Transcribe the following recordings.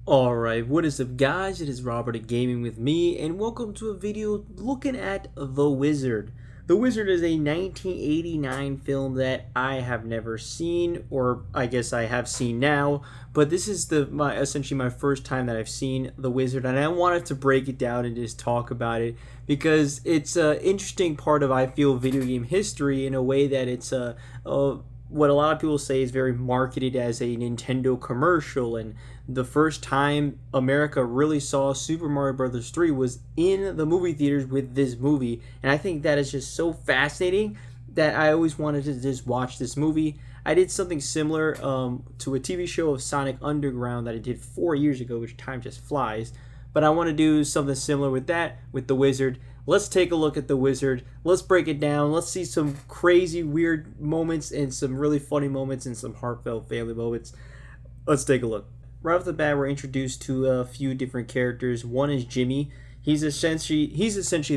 Alright, what is up guys? It is Robert at Gaming with Me, and welcome to a video looking at The Wizard. The Wizard is a 1989 film that I have never seen, or I guess I have seen now, but this is essentially my first time that I've seen The Wizard, and I wanted to break it down and just talk about it because it's an interesting part of, I feel, video game history in a way that it's what a lot of people say is very marketed as a Nintendo commercial, and the first time America really saw Super Mario Bros. 3 was in the movie theaters with this movie, and I think that is just so fascinating that I always wanted to just watch this movie. I did something similar to a TV show of Sonic Underground that I did 4 years ago, which time just flies, but I want to do something similar with that, with The Wizard. Let's take a look at The Wizard. Let's break it down. Let's see some crazy, weird moments and some really funny moments and some heartfelt family moments. Let's take a look. Right off the bat, we're introduced to a few different characters. One is Jimmy. He's essentially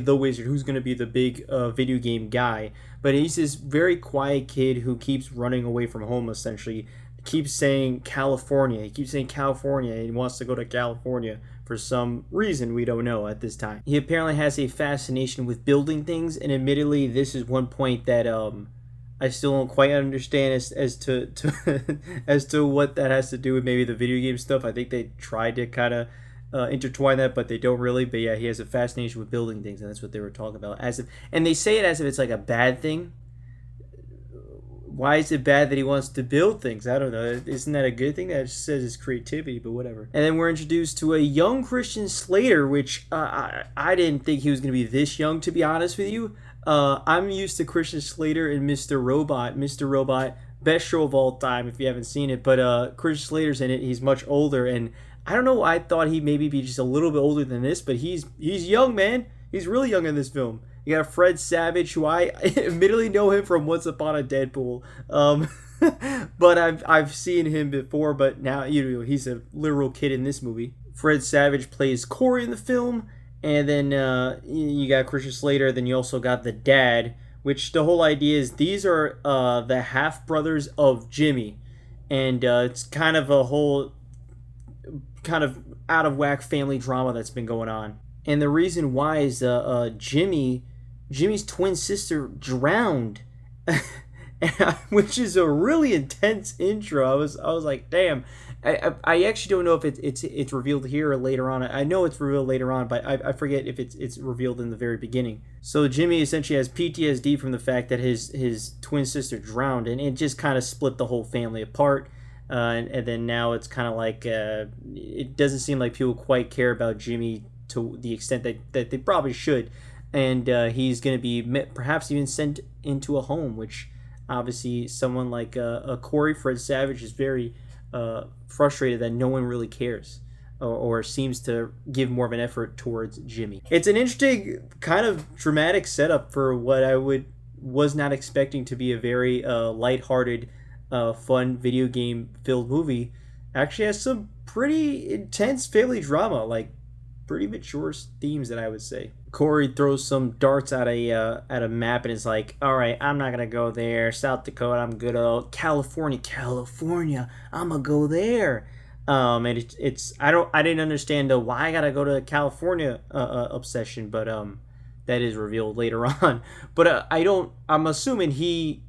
the wizard who's going to be the big video game guy. But he's this very quiet kid who keeps running away from home, essentially. Keeps saying California. He keeps saying California and he wants to go to California for some reason we don't know at this time. He apparently has a fascination with building things, and admittedly this is one point that I still don't quite understand as to as to what that has to do with maybe the video game stuff. I think they tried to kind of intertwine that, but they don't really. But yeah, he has a fascination with building things, and that's what they were talking about. And they say it as if it's like a bad thing. Why is it bad that he wants to build things? I don't know. Isn't that a good thing? That just says his creativity, but whatever. And then we're introduced to a young Christian Slater, which I didn't think he was going to be this young, to be honest with you. I'm used to Christian Slater and Mr. Robot. Mr. Robot, best show of all time if you haven't seen it. But Christian Slater's in it. He's much older, and I don't know. I thought he'd maybe be just a little bit older than this, but he's young, man. He's really young in this film. You got Fred Savage, who I admittedly know him from Once Upon a Deadpool, but I've seen him before. But now he's a literal kid in this movie. Fred Savage plays Corey in the film, and then you got Christian Slater. Then you also got the dad, which the whole idea is these are the half brothers of Jimmy, and it's kind of a whole kind of out of whack family drama that's been going on. And the reason why is Jimmy's twin sister drowned, which is a really intense intro. I was like, damn. I actually don't know if it's revealed here or later on. I know it's revealed later on, but I forget if it's revealed in the very beginning. So Jimmy essentially has PTSD from the fact that his twin sister drowned, and it just kind of split the whole family apart. And then now it's kind of like it doesn't seem like people quite care about Jimmy to the extent that they probably should. And he's going to be perhaps even sent into a home, which obviously someone like Corey Fred Savage is very frustrated that no one really cares or seems to give more of an effort towards Jimmy. It's an interesting kind of dramatic setup for what I was not expecting to be a very lighthearted, fun video game filled movie. Actually has some pretty intense family drama, like pretty mature themes that I would say. Corey throws some darts at a map and is like, all right, I'm not gonna go there. South Dakota, I'm good. California, I'm gonna go there. And it's I didn't understand the why I gotta go to California obsession, but that is revealed later on. But I'm assuming he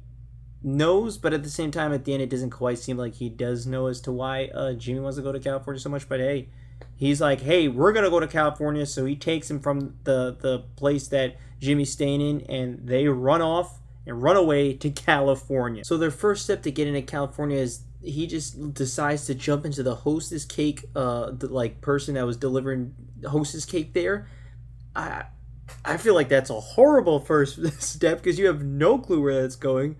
knows, but at the same time, at the end, it doesn't quite seem like he does know as to why Jimmy wants to go to California so much. But hey, he's like, hey, we're going to go to California. So he takes him from the place that Jimmy's staying in, and they run off and run away to California. So their first step to get into California is he just decides to jump into the Hostess cake, the person that was delivering Hostess cake there. I feel like that's a horrible first step because you have no clue where that's going.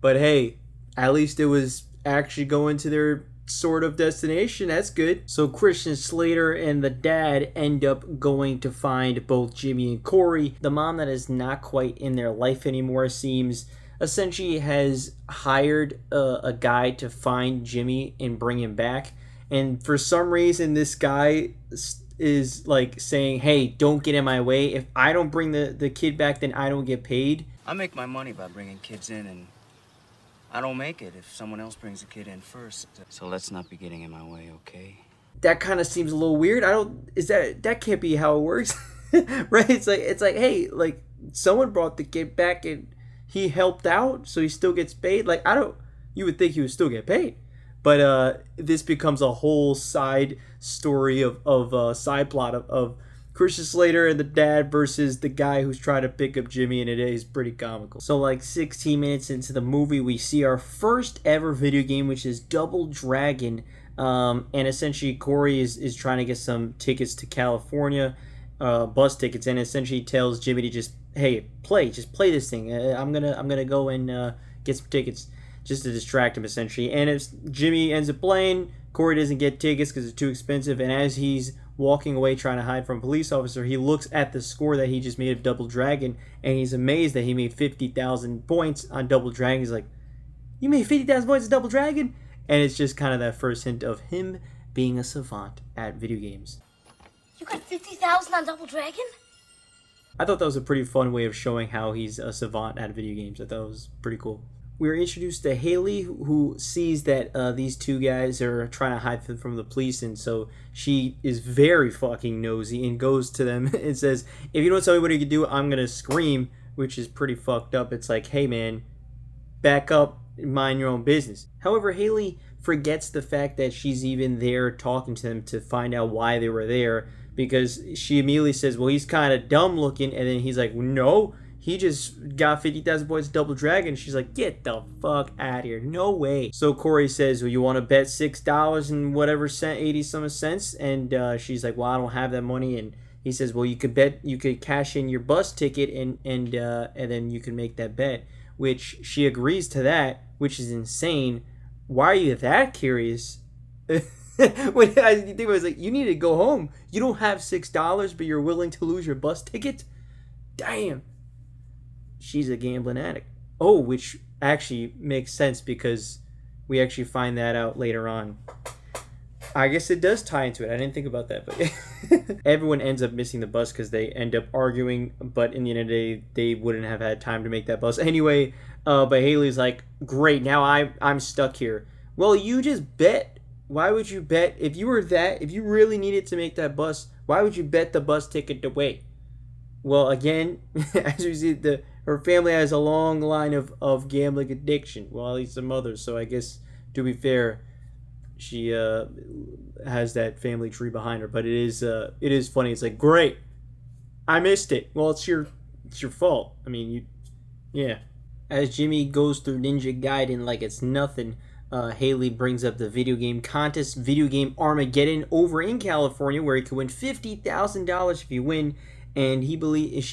But hey, at least it was actually going to their sort of destination. That's good. So Christian Slater and the dad end up going to find both Jimmy and Corey. The mom that is not quite in their life anymore seems essentially has hired a guy to find Jimmy and bring him back. And for some reason, this guy is like saying, hey, don't get in my way. If I don't bring the kid back, then I don't get paid. I make my money by bringing kids in, and I don't make it if someone else brings a kid in first. So let's not be getting in my way, okay? that kind of seems a little weird. That can't be how it works. Right? It's like, hey, like someone brought the kid back and he helped out, so he still gets paid. Like, you would think he would still get paid. But this becomes a whole side story of side plot of Christian Slater and the dad versus the guy who's trying to pick up Jimmy, and it is pretty comical. So like 16 minutes into the movie, we see our first ever video game, which is Double Dragon. And essentially Corey is trying to get some tickets to California, bus tickets, and essentially tells Jimmy to just play this thing. I'm gonna go and get some tickets just to distract him essentially. And if Jimmy ends up playing, Corey doesn't get tickets because it's too expensive. And as he's walking away trying to hide from a police officer, he looks at the score that he just made of Double Dragon, and he's amazed that he made 50,000 points on Double Dragon. He's like, "You made 50,000 points on Double Dragon?" And it's just kind of that first hint of him being a savant at video games. You got 50,000 on Double Dragon? I thought that was a pretty fun way of showing how he's a savant at video games. I thought it was pretty cool. We are introduced to Haley, who sees that these two guys are trying to hide from the police, and so she is very fucking nosy and goes to them and says, "If you don't tell me what you can do, I'm gonna scream," which is pretty fucked up. It's like, hey man, back up, mind your own business. However, Haley forgets the fact that she's even there talking to them to find out why they were there, because she immediately says, well, he's kind of dumb looking, and then he's like, no, he just got 50,000 points Double Dragon. She's like, get the fuck out of here, no way. So Corey says, well, you want to bet $6 and whatever cent, 80 some cents, and she's like, well, I don't have that money. And he says, well, you could cash in your bus ticket and then you can make that bet, which she agrees to that, which is insane. Why are you that curious? When I think I was like, you need to go home. You don't have $6, but you're willing to lose your bus ticket? Damn. She's a gambling addict. Oh, which actually makes sense because we actually find that out later on. I guess it does tie into it. I didn't think about that, but everyone ends up missing the bus because they end up arguing, but in the end of the day, they wouldn't have had time to make that bus anyway. But Haley's like, great, now I'm stuck here. Well, you just bet. Why would you bet? If you really needed to make that bus, why would you bet the bus ticket away? Well, again, as we see, her family has a long line of gambling addiction. Well, at least the mother. So I guess, to be fair, she has that family tree behind her. But it is funny. It's like, great, I missed it. Well, it's your fault. I mean, yeah. As Jimmy goes through Ninja Gaiden like it's nothing, Haley brings up the video game contest, Video Game Armageddon, over in California, where he could win $50,000 if you win. And she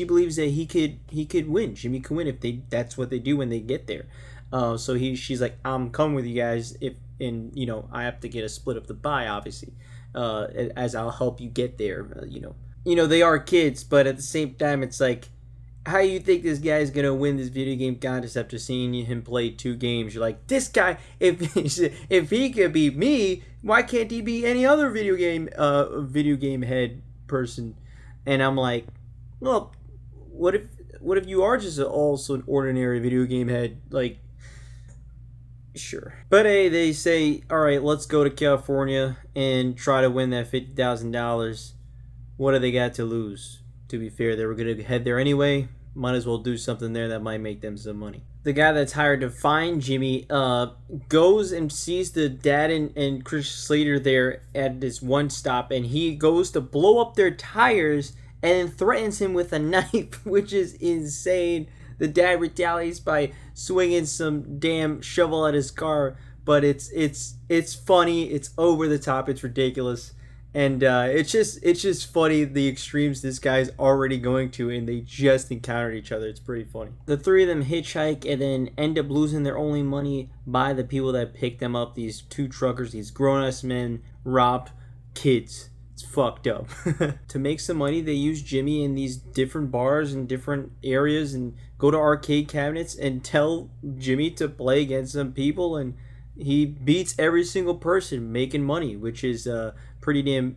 believes that he could win. Jimmy could win if that's what they do when they get there. So she's like, I'm coming with you guys I have to get a split of the pie, obviously, as I'll help you get there. They are kids, but at the same time, it's like, how you think this guy's gonna win this video game contest after seeing him play 2 games? You're like, this guy, if he could beat me, why can't he beat any other video game head person? And I'm like, well, what if you are just also an ordinary video game head? Like, sure. But hey, they say, all right, let's go to California and try to win that $50,000. What do they got to lose? To be fair, they were going to head there anyway. Might as well do something there that might make them some money. The guy that's hired to find Jimmy goes and sees the dad and Chris Slater there at this one stop, and he goes to blow up their tires and threatens him with a knife, which is insane. The dad retaliates by swinging some damn shovel at his car, but it's funny, it's over the top, it's ridiculous. And it's just funny the extremes this guy's already going to, and they just encountered each other. It's pretty funny. The 3 of them hitchhike and then end up losing their only money by the people that picked them up. These 2 truckers, these grown-ass men, robbed kids. It's fucked up. To make some money, they use Jimmy in these different bars and different areas and go to arcade cabinets and tell Jimmy to play against some people, and he beats every single person making money, which is pretty damn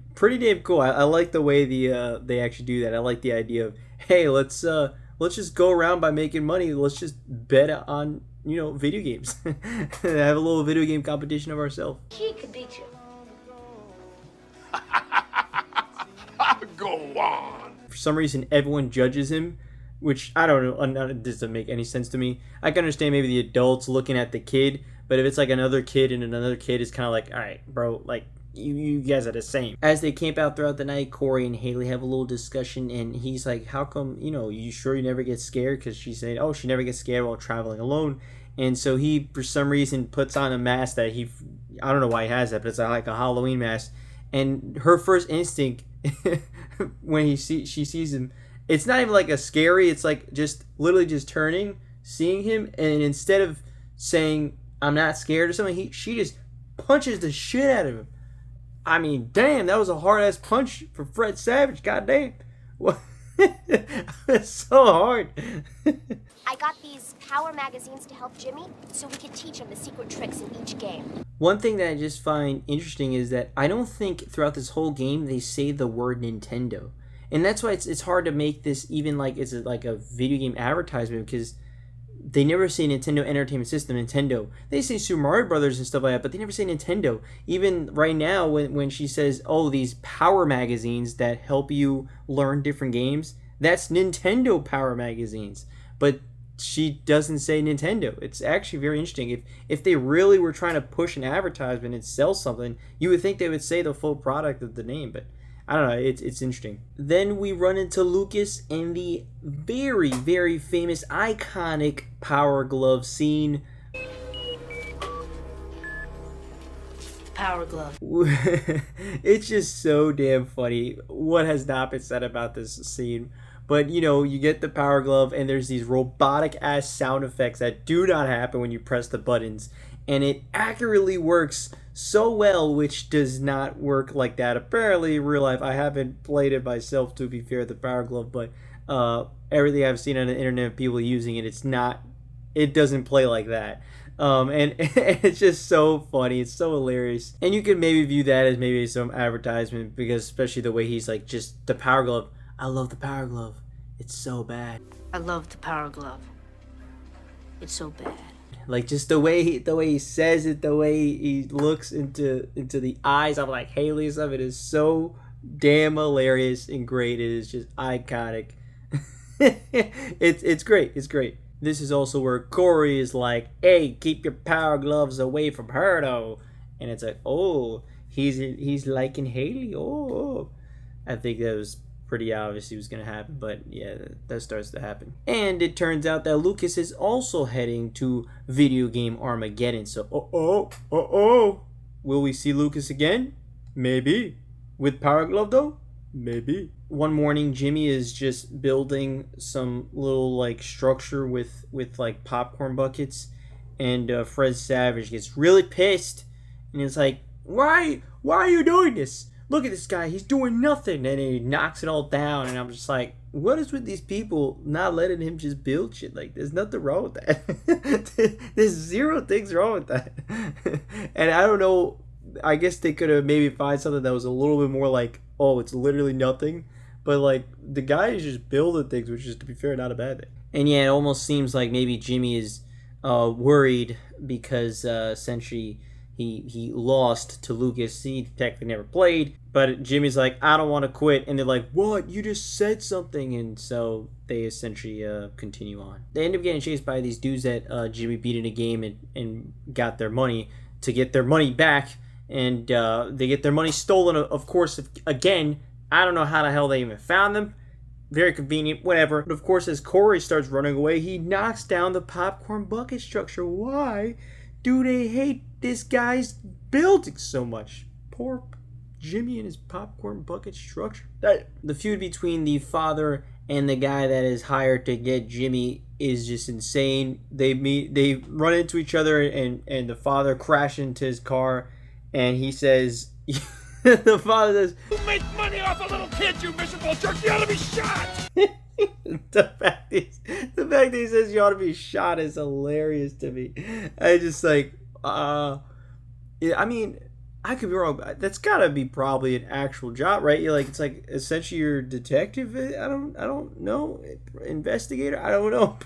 cool. I like the way they actually do that. I like the idea of, hey, let's just go around by making money. Let's just bet on video games. Have a little video game competition of ourselves. He could beat you. on. For some reason, everyone judges him, which I don't know, it doesn't make any sense to me. I can understand maybe the adults looking at the kid, but if it's like another kid and another kid, it's kind of like, all right, bro, like, you guys are the same. As they camp out throughout the night, Corey and Haley have a little discussion, and he's like, how come, you sure you never get scared? Because she's saying, oh, she never gets scared while traveling alone. And so he, for some reason, puts on a mask that I don't know why he has that, but it's like a Halloween mask. And her first instinct when she sees him, it's not even like a scary, it's like just literally just turning, seeing him, and instead of saying, I'm not scared or something, she just punches the shit out of him. I mean, damn, that was a hard-ass punch for Fred Savage. Goddamn. It's so hard. I got these power magazines to help Jimmy, so we could teach him the secret tricks in each game. One thing that I just find interesting is that I don't think throughout this whole game they say the word Nintendo. And that's why it's hard to make this even like it's like a video game advertisement, because they never say Nintendo Entertainment System, Nintendo. They say Super Mario Brothers and stuff like that, but they never say Nintendo. Even right now, when she says, oh, these power magazines that help you learn different games, that's Nintendo power magazines. But she doesn't say Nintendo. It's actually very interesting. If they really were trying to push an advertisement and sell something, you would think they would say the full product of the name, but I don't know, it's interesting. Then we run into Lucas and the very, very famous, iconic Power Glove scene. Power Glove. It's just so damn funny. What has not been said about this scene? But, you get the Power Glove, and there's these robotic-ass sound effects that do not happen when you press the buttons. And it accurately works so well, which does not work like that. Apparently, in real life, I haven't played it myself, to be fair, the Power Glove, but everything I've seen on the internet of people using it, it doesn't play like that. And it's just so funny. It's so hilarious. And you could maybe view that as maybe some advertisement, because especially the way he's like, just the Power Glove. I love the Power Glove. It's so bad. I love the Power Glove. It's so bad. Like just the way he says it, the way he looks into the eyes of like Haley stuff, it is so damn hilarious and great. It is just iconic. It's great. It's great. This is also where Corey is like, "Hey, keep your Power Gloves away from her, though." And it's like, oh, he's liking Haley. Oh, I think that was pretty obvious it was going to happen, but yeah, that starts to happen. And it turns out that Lucas is also heading to Video Game Armageddon. So, will we see Lucas again? Maybe. With Power Glove though? Maybe. One morning, Jimmy is just building some little like structure with like popcorn buckets, and Fred Savage gets really pissed, and it's like, why are you doing this? Look at this guy, he's doing nothing. And he knocks it all down, and I'm just like, what is with these people not letting him just build shit? Like, there's nothing wrong with that. There's zero things wrong with that. And I don't know, I guess they could have maybe find something that was a little bit more like, oh, it's literally nothing. But like, the guy is just building things, which is, to be fair, not a bad thing. And yeah, it almost seems like maybe Jimmy is worried because essentially he lost to Lucas. He technically never played, but Jimmy's like, I don't want to quit. And they're like, what? You just said something. And so they essentially continue on. They end up getting chased by these dudes that Jimmy beat in a game and got their money to get their money back. And they get their money stolen, of course, again. I don't know how the hell they even found them. Very convenient, whatever. But of course, as Corey starts running away, he knocks down the popcorn bucket structure. Why do they hate this guy's building so much? Poor Jimmy and his popcorn bucket structure. The feud between the father and the guy that is hired to get Jimmy is just insane. They run into each other, and the father crashes into his car, and he says, the father says, "You make money off of little kids, you miserable jerk! You ought to be shot!" the fact that he says you ought to be shot is hilarious to me. I just like, yeah, I mean, I could be wrong, but that's gotta be probably an actual job, right? You're like, it's like essentially you're a detective. I don't know, investigator. I don't know.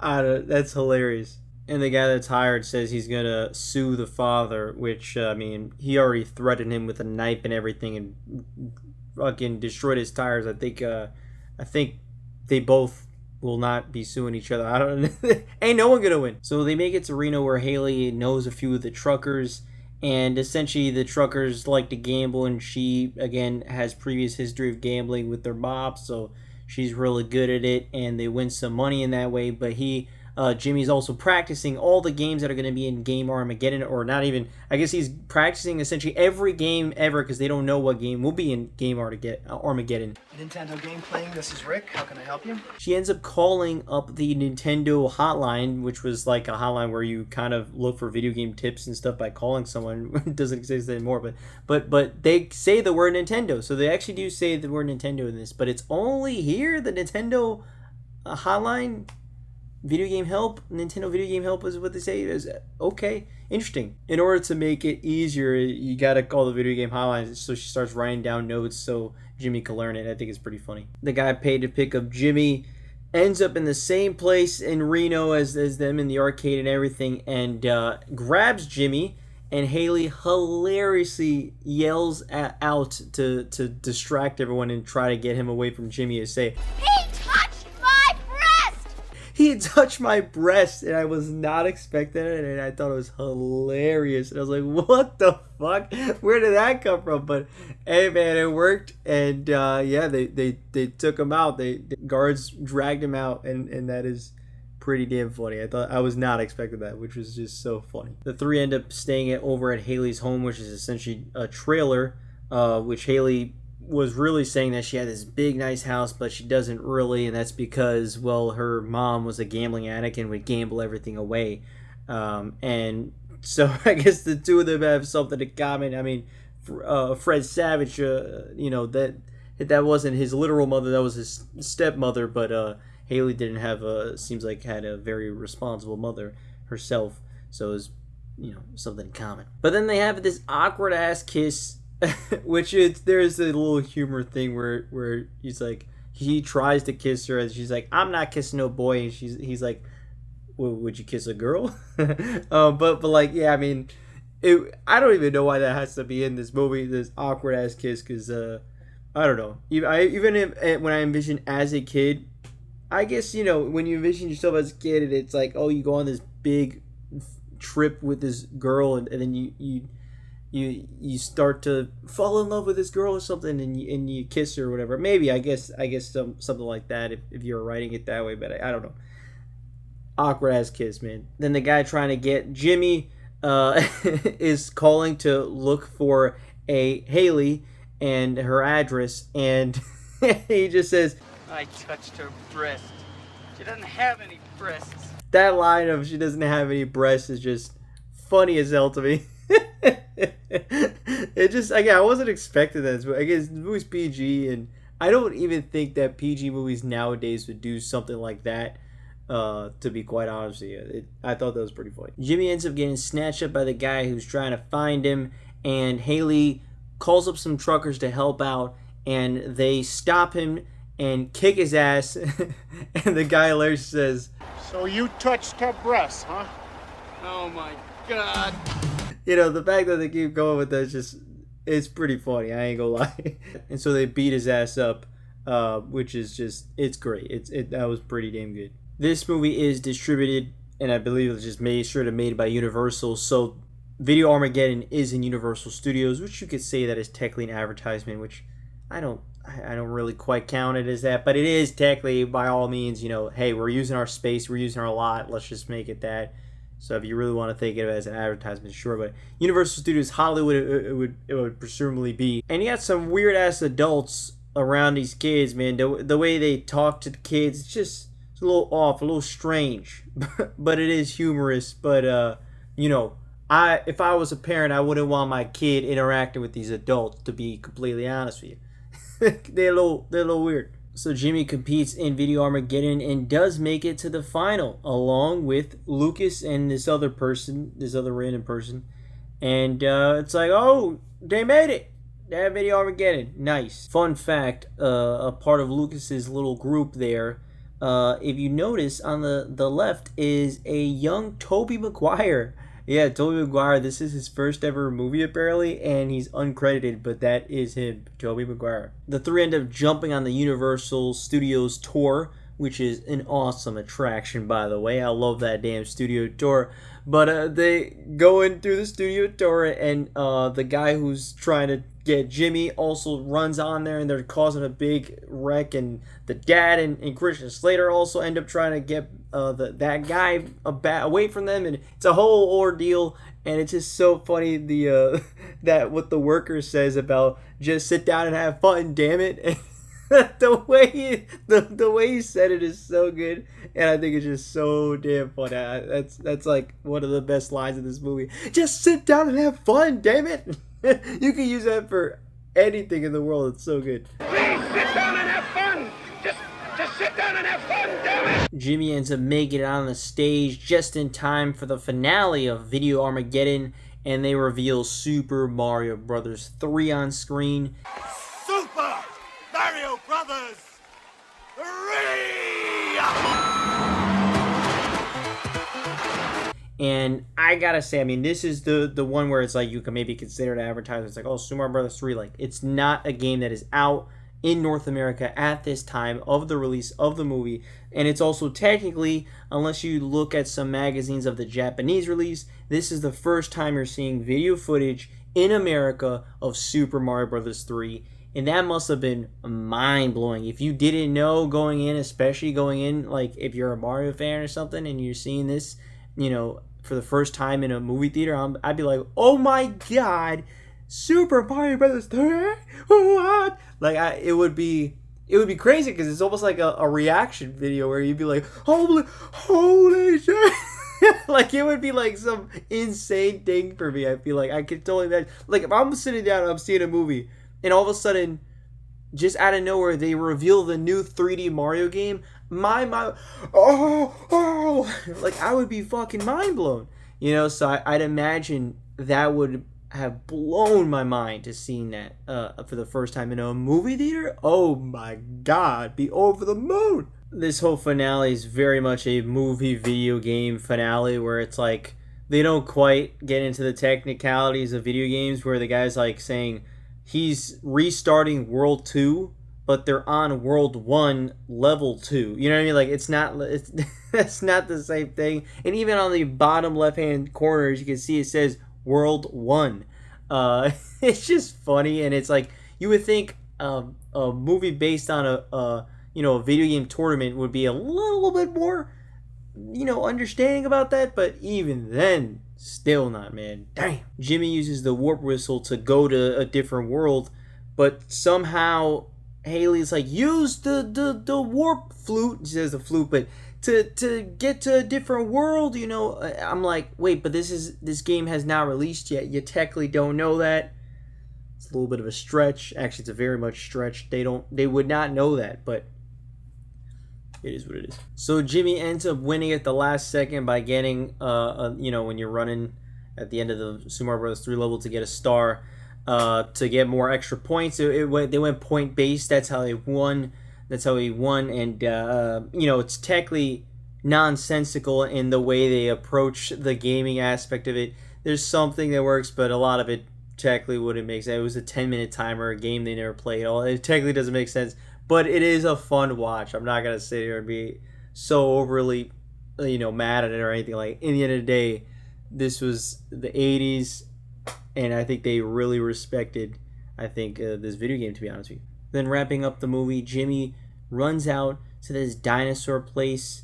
That's hilarious. And the guy that's hired says he's gonna sue the father, which I mean, he already threatened him with a knife and everything, and fucking destroyed his tires. I think they both will not be suing each other. I don't know. Ain't no one gonna win. So they make it to Reno where Haley knows a few of the truckers, and essentially the truckers like to gamble, and she again has previous history of gambling with their mob, so she's really good at it, and they win some money in that way. But Jimmy's also practicing all the games that are going to be in Game Armageddon, or not even, I guess he's practicing essentially every game ever because they don't know what game will be in Game Armageddon. Nintendo game playing, this is Rick. How can I help you? She ends up calling up the Nintendo hotline, which was like a hotline where you kind of look for video game tips and stuff by calling someone. It doesn't exist anymore, but they say the word Nintendo, so they actually do say the word Nintendo in this, but it's only here, the Nintendo hotline. Video game help, Nintendo video game help is what they say. Is okay, interesting. In order to make it easier, you gotta call the video game hotline. So she starts writing down notes so Jimmy can learn it. I think it's pretty funny. The guy paid to pick up Jimmy ends up in the same place in Reno as them in the arcade and everything, and grabs Jimmy. And Haley hilariously yells out to distract everyone and try to get him away from Jimmy to say, he touched my breast, and I was not expecting it, and I thought it was hilarious. And I was like, what the fuck? Where did that come from? But hey, man, it worked. And yeah, they took him out. The guards dragged him out, and that is pretty damn funny. I was not expecting that, which was just so funny. The three end up staying over at Haley's home, which is essentially a trailer, which Haley was really saying that she had this big nice house, but she doesn't really, and that's because, well, her mom was a gambling addict and would gamble everything away, and so I guess the two of them have something in common. I mean, Fred Savage, you know, that wasn't his literal mother, that was his stepmother, but Haley didn't have seems like had a very responsible mother herself, so it was, you know, something in common. But then they have this awkward ass kiss, which there's a little humor thing where he's like, he tries to kiss her and she's like, I'm not kissing no boy, and he's like, well, would you kiss a girl? But like, yeah, I mean, I don't even know why that has to be in this movie, this awkward ass kiss, because I don't know. When I envision as a kid, I guess, you know, when you envision yourself as a kid, and it's like, oh, you go on this big trip with this girl, and then you start to fall in love with this girl or something, and you kiss her or whatever. Maybe, I guess something like that if you're writing it that way, but I don't know. Awkward ass kiss, man. Then the guy trying to get Jimmy is calling to look for a Haley and her address, and he just says, I touched her breast. She doesn't have any breasts. That line of she doesn't have any breasts is just funny as hell to me. It just, again, I wasn't expecting that. I guess the movie's PG, and I don't even think that PG movies nowadays would do something like that, to be quite honest with you. I thought that was pretty funny. Jimmy ends up getting snatched up by the guy who's trying to find him, and Haley calls up some truckers to help out, and they stop him and kick his ass. And the guy later says, So you touched her breasts, huh? Oh my god. You know, the fact that they keep going with that is just, it's pretty funny, I ain't gonna lie. And so they beat his ass up, which is just, it's great. That was pretty damn good. This movie is distributed, and I believe it was just made by Universal, so Video Armageddon is in Universal Studios, which you could say that is technically an advertisement, which I don't really quite count it as that, but it is technically, by all means, you know, hey, we're using our space, we're using our lot, let's just make it that. So if you really want to think of it as an advertisement, sure, but Universal Studios Hollywood, it would presumably be. And you got some weird ass adults around these kids, man. The way they talk to the kids, it's a little off, a little strange, but it is humorous. But you know, if I was a parent, I wouldn't want my kid interacting with these adults, to be completely honest with you. They're a little weird. So Jimmy competes in Video Armageddon and does make it to the final, along with Lucas and this other random person. And it's like, oh, they made it. They have Video Armageddon. Nice. Fun fact, a part of Lucas's little group there, if you notice on the left is a young Tobey Maguire. Yeah, Tobey Maguire, this is his first ever movie apparently, and he's uncredited, but that is him, Tobey Maguire. The three end up jumping on the Universal Studios tour, which is an awesome attraction, by the way. I love that damn studio tour. But they go in through the studio tour, and the guy who's trying to get Jimmy also runs on there, and they're causing a big wreck. And the dad and Christian Slater also end up trying to get that guy away from them, and it's a whole ordeal. And it's just so funny that what the worker says about just sit down and have fun, damn it. the way he said it is so good, and I think it's just so damn funny. That's like one of the best lines in this movie. Just sit down and have fun, damn it. You can use that for anything in the world. It's so good. Please sit down and have fun. Just sit down and have fun, damn it. Jimmy ends up making it on the stage just in time for the finale of Video Armageddon, and they reveal Super Mario Bros. 3 on screen. Super Mario Brothers 3! And I gotta say, I mean, this is the one where it's like you can maybe consider it advertising. It's like, oh, Super Mario Bros. 3. Like, it's not a game that is out in North America at this time of the release of the movie. And it's also technically, unless you look at some magazines of the Japanese release, this is the first time you're seeing video footage in America of Super Mario Bros. 3. And that must have been mind-blowing. If you didn't know going in, especially going in, like if you're a Mario fan or something and you're seeing this, you know, for the first time in a movie theater, I'd be like, oh my god, Super Mario Brothers 3? What? Like, it would be crazy because it's almost like a reaction video where you'd be like, holy shit. Like, it would be like some insane thing for me. I feel like I could totally imagine. Like, if I'm sitting down and I'm seeing a movie, and all of a sudden, just out of nowhere, they reveal the new 3D Mario game, my like, I would be fucking mind blown. You know, so I'd imagine that would have blown my mind to seeing that for the first time in a movie theater. Oh my god, be over the moon. This whole finale is very much a movie video game finale where it's like they don't quite get into the technicalities of video games, where the guy's like saying he's restarting World 2, but they're on World 1 Level 2. You know what I mean? Like, it's that's not the same thing. And even on the bottom left-hand corner, as you can see, it says World 1. It's just funny, and it's like, you would think a movie based on a video game tournament would be a little bit more, understanding about that, but even then, still not, man. Damn. Jimmy uses the warp whistle to go to a different world, but somehow Haley's like, use the warp flute. She says the flute, but to get to a different world, I'm like, wait, but this game has not released yet. You technically don't know that. It's a little bit of a stretch. Actually, it's a very much stretch. They would not know that, but it is what it is. So Jimmy ends up winning at the last second by getting, when you're running at the end of the Super Mario Bros. 3 level to get a star, to get more extra points. They went point based. That's how they won. That's how he won. And it's technically nonsensical in the way they approach the gaming aspect of it. There's something that works, but a lot of it technically wouldn't make sense. It was a 10-minute timer, a game they never played. It technically doesn't make sense. But it is a fun watch. I'm not going to sit here and be so overly, mad at it or anything. Like, in the end of the day, this was the 80s, and I think they really respected, this video game, to be honest with you. Then wrapping up the movie, Jimmy runs out to this dinosaur place,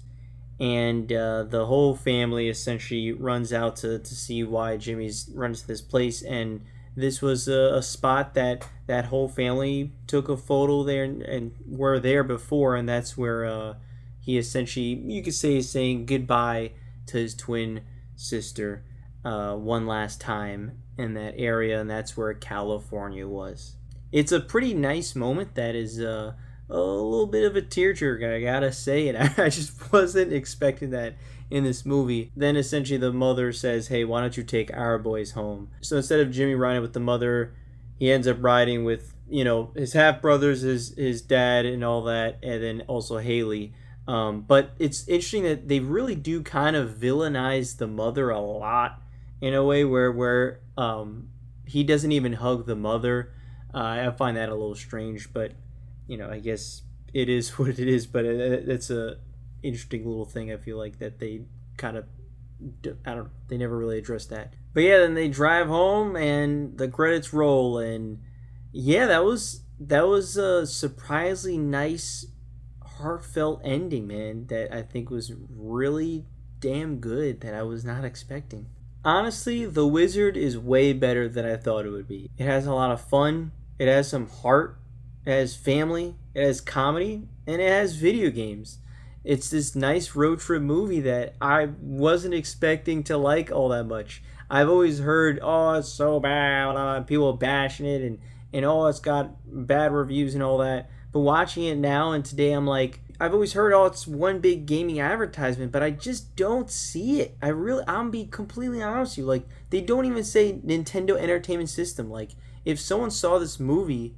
and the whole family essentially runs out to see why Jimmy's runs to this place. And this was a spot that whole family took a photo there and were there before, and that's where he essentially, you could say, is saying goodbye to his twin sister one last time in that area, and that's where California was. It's a pretty nice moment that is a little bit of a tearjerker, I gotta say, and I just wasn't expecting that in this movie. Then essentially the mother says, hey, why don't you take our boys home? So instead of Jimmy riding with the mother, he ends up riding with, his half-brothers, his dad and all that, and then also Haley. But it's interesting that they really do kind of villainize the mother a lot in a way where he doesn't even hug the mother. I find that a little strange, but I guess it is what it is. But it's a interesting little thing. I feel like that they kind of, I don't know, they never really addressed that. But yeah, then they drive home and the credits roll, and yeah, that was a surprisingly nice, heartfelt ending, man. That I think was really damn good, that I was not expecting. Honestly, The Wizard is way better than I thought it would be. It has a lot of fun. It has some heart. It has family. It has comedy, and it has video games. It's this nice road trip movie that I wasn't expecting to like all that much. I've always heard, oh, it's so bad, people bashing it, and oh, it's got bad reviews and all that. But watching it now and today, I'm like, I've always heard, oh, it's one big gaming advertisement, but I just don't see it. I'm be completely honest with you. Like, they don't even say Nintendo Entertainment System. Like, if someone saw this movie,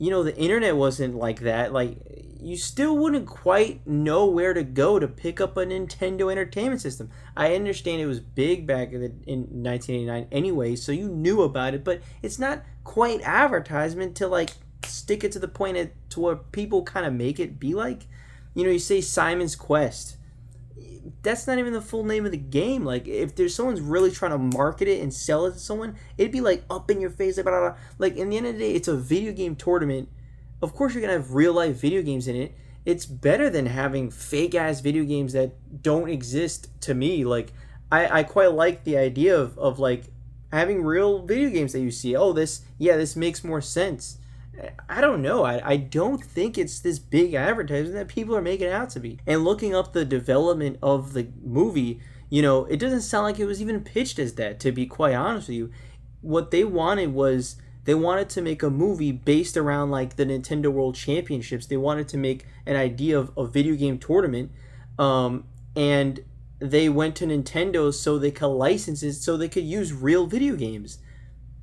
the internet wasn't like that. Like, you still wouldn't quite know where to go to pick up a Nintendo Entertainment System. I understand it was big back in 1989 anyway, so you knew about it, but it's not quite advertisement to, like, stick it to the point to where people kind of make it be like. You say Simon's Quest. That's not even the full name of the game. Like, if there's someone's really trying to market it and sell it to someone, it'd be like up in your face, like, blah, blah, blah. Like, in the end of the day, it's a video game tournament. Of course you're gonna have real life video games in it. It's better than having fake ass video games that don't exist, to me. Like, I quite like the idea of like having real video games that you see. Oh, this makes more sense. I don't know. I don't think it's this big advertisement that people are making it out to be. And looking up the development of the movie, it doesn't sound like it was even pitched as that, to be quite honest with you. What they wanted was, they wanted to make a movie based around like the Nintendo World Championships. They wanted to make an idea of a video game tournament. And they went to Nintendo so they could license it, so they could use real video games.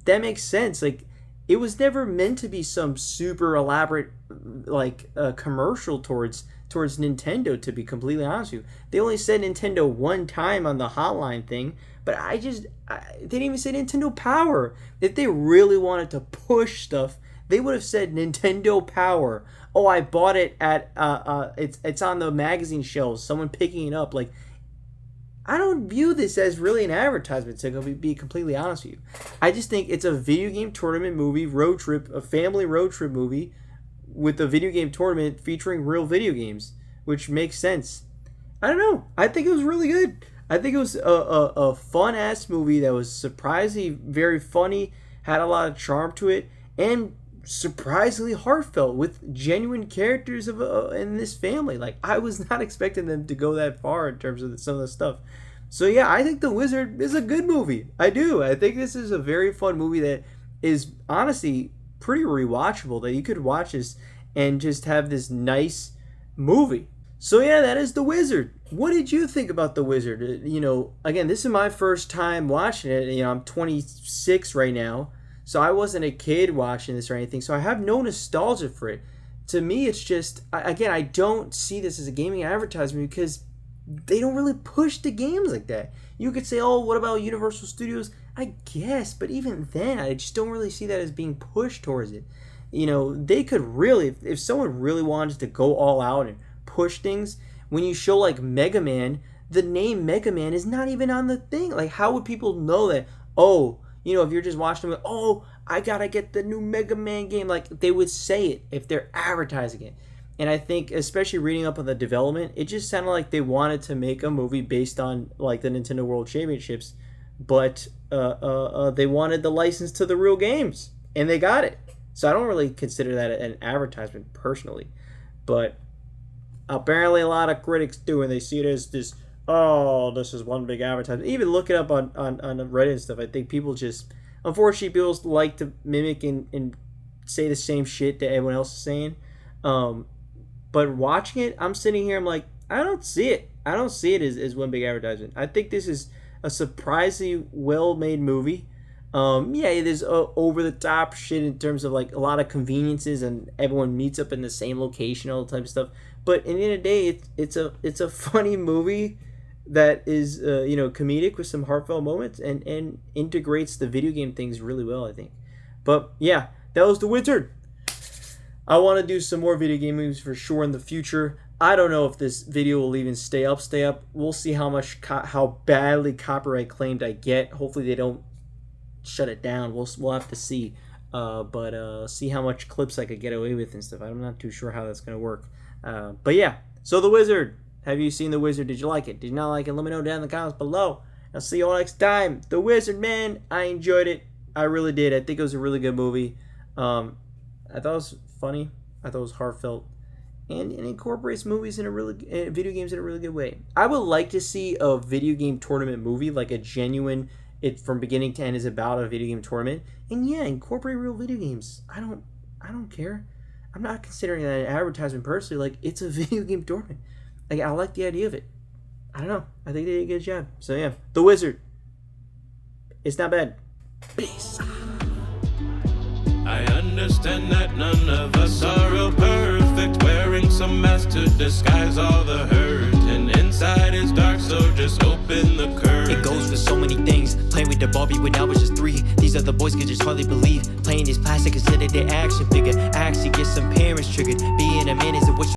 That makes sense. Like, it was never meant to be some super elaborate commercial towards Nintendo, to be completely honest with you. They only said Nintendo one time on the hotline thing, but they didn't even say Nintendo Power. If they really wanted to push stuff, they would have said Nintendo Power. Oh, I bought it at it's on the magazine shelves, someone picking it up. Like, I don't view this as really an advertisement, to be completely honest with you. I just think it's a video game tournament movie, a family road trip movie with a video game tournament featuring real video games, which makes sense. I don't know. I think it was really good. I think it was a fun-ass movie that was surprisingly very funny, had a lot of charm to it, and surprisingly heartfelt, with genuine characters in this family. Like, I was not expecting them to go that far in terms of some of the stuff. So yeah, I think The Wizard is a good movie. I do. I think this is a very fun movie that is honestly pretty rewatchable, that you could watch this and just have this nice movie. So yeah, that is The Wizard. What did you think about The Wizard? Again, this is my first time watching it. I'm 26 right now. So I wasn't a kid watching this or anything, so I have no nostalgia for it. To me, it's just, again, I don't see this as a gaming advertisement because they don't really push the games like that. You could say, oh, what about Universal Studios? I guess, but even then, I just don't really see that as being pushed towards it. They could really, if someone really wanted to go all out and push things, when you show like Mega Man, the name Mega Man is not even on the thing. Like, how would people know that, oh, if you're just watching them, oh, I gotta get the new Mega Man game. Like, they would say it if they're advertising it. And I think, especially reading up on the development, it just sounded like they wanted to make a movie based on, like, the Nintendo World Championships, but they wanted the license to the real games, and they got it. So I don't really consider that an advertisement personally, but apparently a lot of critics do, and they see it as this, oh, this is one big advertisement. Even look it up on Reddit and stuff. I think people just, unfortunately, people like to mimic and say the same shit that everyone else is saying. But watching it, I'm sitting here, I'm like, I don't see it. I don't see it as one big advertisement. I think this is a surprisingly well-made movie. Yeah, there's over-the-top shit in terms of like a lot of conveniences and everyone meets up in the same location, all the type of stuff. But in the end of the day, it's a funny movie that is comedic with some heartfelt moments and integrates the video game things really well, I think. But yeah, that was The Wizard. I want to do some more video game movies for sure in the future. I don't know if this video will even stay up. We'll see how badly copyright claimed I get. Hopefully they don't shut it down. We'll have to see. But see how much clips I could get away with and stuff. I'm not too sure how that's gonna work. But yeah. So The Wizard. Have you seen The Wizard? Did you like it? Did you not like it? Let me know down in the comments below. I'll see you all next time. The Wizard, man. I enjoyed it. I really did. I think it was a really good movie. I thought it was funny. I thought it was heartfelt. And it incorporates movies video games in a really good way. I would like to see a video game tournament movie, like a genuine, it from beginning to end is about a video game tournament. And yeah, incorporate real video games. I don't care. I'm not considering that an advertisement personally. Like, it's a video game tournament. Like, I like the idea of it. I don't know. I think they did a good job. So yeah, The Wizard. It's not bad. Peace. I understand that none of us are real perfect, wearing some mask to disguise all the hurt, and inside is dark, so just open the curtain. It goes for so many things. Playing with the Barbie when I was just 3. These other boys could just hardly believe. Playing this plastic considered their action figure. I actually get some parents triggered. Being a man is a wish.